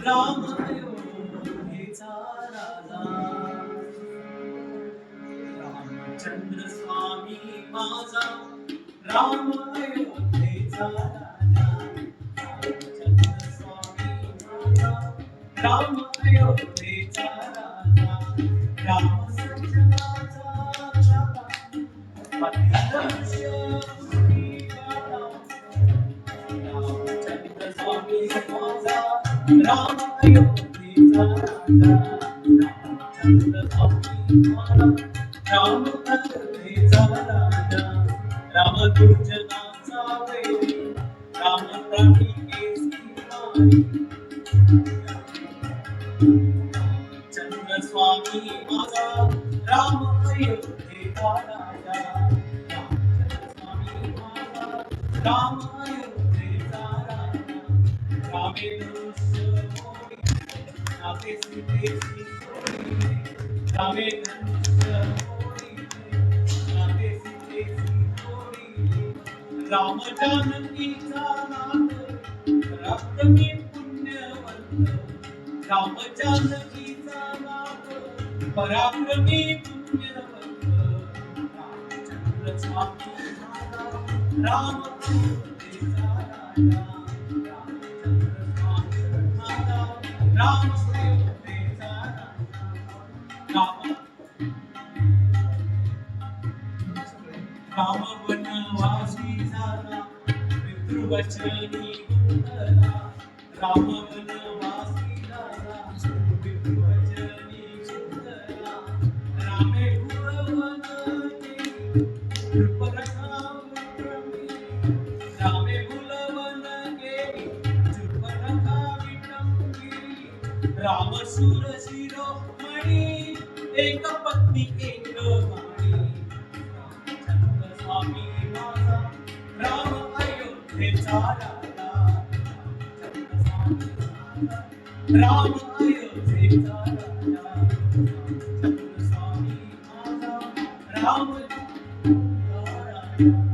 राम अयोध्येचा राजा, रामचंद्र स्वामी माझा, राम अयोध्येचा राजा, रामचंद्र स्वामी माझा, राम अयोध्येचा राजा, राम सज्जनाचा प्रभा, पतितस्य मुनीवाला, रामचंद्र स्वामी माझा, राम अयोध्येचा राजा, रामचंद्र स्वामी माझा, राम अयोध्येचा राजा, राम दुर्जनाचा वैरी, राम प्राणी केसी चंद्र स्वामी माझा, राम अयोध्येचा राजा, रामचंद्र स्वामी माझा, राम अयोध्येचा राजा, रामे धनुष्य मोडी, नाते सीतेची सोडी, रामे धनुष्य मोडी, नाते सीतेची सोडी, राम जानकीचा नाथ, पराक्रमी पुण्यवंत, राम जानकीचा नाथ, पराक्रमी पुण्यवंत, रामचंद्र स्वामी माझा, राम अयोध्येचा राजा, रामचंद्र स्वामी माझा, राम अयोध्येचा राजा, राम वनवासी झाला, पितृवचनी गुंतला, राम वनवासी झाला, पितृवचनी गुंतला, रामे भुवन केली, नृपरखा विक्रमी, रामे भुवन केली, नृपरखा विक्रमी, राम शूर शिरोमणी, एक पत्नी एक वाणी, रामचंद्र स्वामी माझा, राम अयोध्येचा राजा, रामचंद्र स्वामी माझा, राम अयोध्येचा राजा, रामचंद्र स्वामी माझा, राम अयोध्येचा राजा.